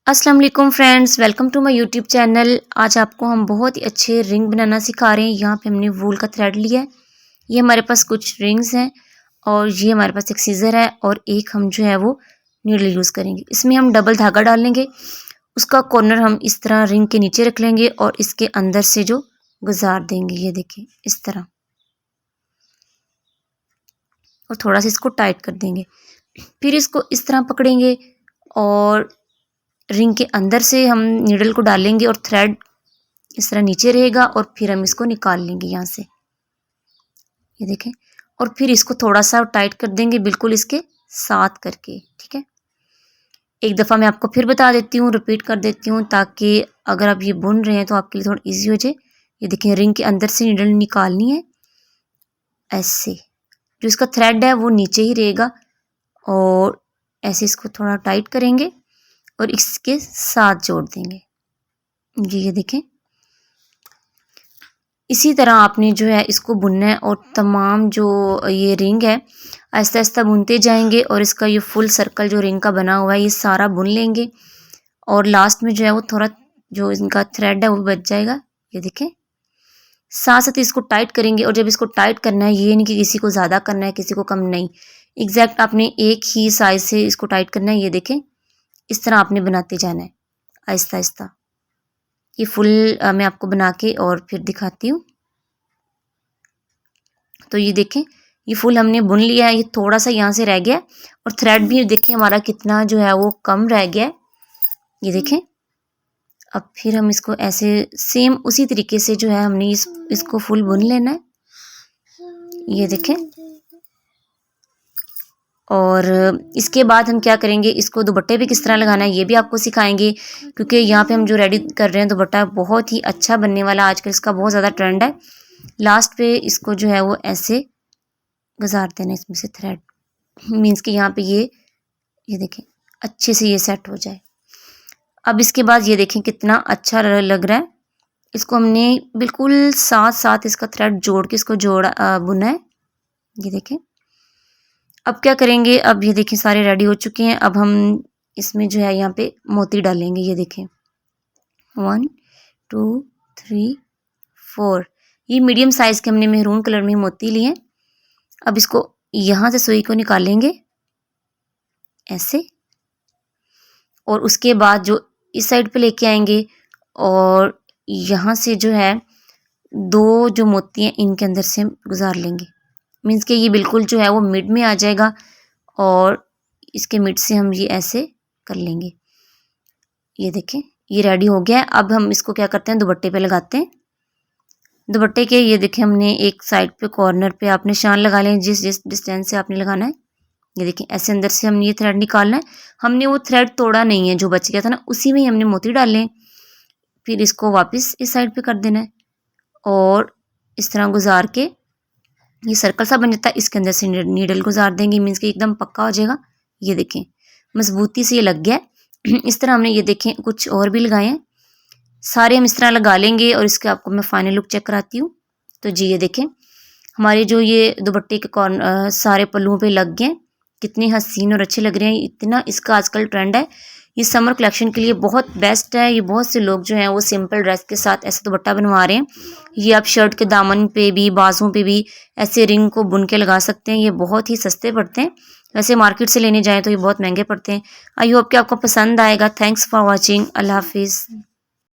अस्सलाम वालेकुम friends, welcome to my YouTube channel. आज आपको हम बहुत ही अच्छे रिंग बनाना सिखा रहे हैं। यहाँ पे हमने वूल का थ्रेड लिया है। ये हमारे पास कुछ रिंग्स हैं और ये हमारे पास एक सीज़र है और एक हम जो है वो नीडल यूज़ करेंगे। इसमें हम डबल धागा डालेंगे, उसका कॉर्नर हम इस तरह रिंग के नीचे रख लेंगे और इसके अंदर से जो गुजार देंगे, ये देखिए इस तरह, और थोड़ा सा इसको टाइट कर देंगे। फिर इसको इस तरह पकड़ेंगे और रिंग के अंदर से हम नीडल को डालेंगे और थ्रेड इस तरह नीचे रहेगा और फिर हम इसको निकाल लेंगे यहाँ से, ये देखें। और फिर इसको थोड़ा सा टाइट कर देंगे, बिल्कुल इसके साथ करके, ठीक है। एक दफ़ा मैं आपको फिर बता देती हूँ, रिपीट कर देती हूँ, ताकि अगर आप ये बुन रहे हैं तो आपके लिए थोड़ा इजी हो जाए। ये देखें, रिंग के अंदर से नीडल निकालनी है ऐसे, जो इसका थ्रेड है वो नीचे ही रहेगा और ऐसे इसको थोड़ा टाइट करेंगे और इसके साथ जोड़ देंगे। ये देखें, इसी तरह आपने जो है इसको बुनना है और तमाम जो ये रिंग है आहिस्ता आहिस्ता बुनते जाएंगे और इसका ये फुल सर्कल जो रिंग का बना हुआ है ये सारा बुन लेंगे और लास्ट में जो है वो थोड़ा जो इनका थ्रेड है वो बच जाएगा। ये देखें, साथ साथ इसको टाइट करेंगे और जब इसको टाइट करना है, ये नहीं कि किसी को ज़्यादा करना है किसी को कम, नहीं, एग्जैक्ट आपने एक ही साइज से इसको टाइट करना है। ये देखें, इस तरह आपने बनाते जाना है आहिस्ता आहिस्ता। ये फुल मैं आपको बना के और फिर दिखाती हूँ। तो ये देखें, ये फुल हमने बुन लिया है। ये थोड़ा सा यहाँ से रह गया और थ्रेड भी देखें हमारा कितना जो है वो कम रह गया है, ये देखें। अब फिर हम इसको ऐसे सेम उसी तरीके से जो है हमने इसको फुल बुन लेना है, ये देखें। और इसके बाद हम क्या करेंगे, इसको दुपट्टे पे किस तरह लगाना है ये भी आपको सिखाएंगे, क्योंकि यहाँ पे हम जो रेडी कर रहे हैं दुपट्टा बहुत ही अच्छा बनने वाला, आजकल इसका बहुत ज़्यादा ट्रेंड है। लास्ट पे इसको जो है वो ऐसे गुजार देना इसमें से थ्रेड, मीन्स कि यहाँ पे ये देखें अच्छे से ये सेट हो जाए। अब इसके बाद ये देखें कितना अच्छा लग रहा है। इसको हमने बिल्कुल साथ साथ इसका थ्रेड जोड़ के इसको बुना है, ये देखें। अब क्या करेंगे, अब ये देखें सारे रेडी हो चुके हैं। अब हम इसमें जो है यहाँ पे मोती डालेंगे, ये देखें 1 2 3 4, ये मीडियम साइज़ के हमने मेहरून कलर में मोती लिए। अब इसको यहाँ से सुई को निकालेंगे ऐसे और उसके बाद जो इस साइड पे लेके आएंगे और यहाँ से जो है दो जो मोती हैं इनके अंदर से गुजार लेंगे, मीन्स कि ये बिल्कुल जो है वो मिड में आ जाएगा और इसके मिड से हम ये ऐसे कर लेंगे। ये देखें, ये रेडी हो गया है। अब हम इसको क्या करते हैं, दुपट्टे पे लगाते हैं। दुपट्टे के ये देखें हमने एक साइड पे कॉर्नर पे आपने निशान लगा लें, जिस जिस डिस्टेंस से आपने लगाना है। ये देखें, ऐसे अंदर से हमने ये थ्रेड निकालना है। हमने वो थ्रेड तोड़ा नहीं है, जो बच गया था ना उसी में ही हमने मोती डाले। फिर इसको वापस इस साइड पे कर देना है और इस तरह गुजार के ये सर्कल सा बन जाता है, इसके अंदर से नीडल गुजार देंगे, मीन्स कि एकदम पक्का हो जाएगा। ये देखें मजबूती से ये लग गया है। इस तरह हमने ये देखें कुछ और भी लगाए हैं, सारे हम इस तरह लगा लेंगे और इसके आपको मैं फाइनल लुक चेक कराती हूँ। तो जी ये देखें हमारे जो ये दुपट्टे के सारे पल्लुओं पे लग गए, कितने हसीन और अच्छे लग रहे हैं। इतना इसका आजकल ट्रेंड है, ये समर कलेक्शन के लिए बहुत बेस्ट है। ये बहुत से लोग जो हैं वो सिंपल ड्रेस के साथ ऐसे दुपट्टा बनवा रहे हैं। ये आप शर्ट के दामन पे भी बाजुओं पे भी ऐसे रिंग को बुन के लगा सकते हैं। ये बहुत ही सस्ते पड़ते हैं, वैसे मार्केट से लेने जाएँ तो ये बहुत महंगे पड़ते हैं। आई होप कि आपको पसंद आएगा। Thanks for watching. अल्लाह हाफिज़।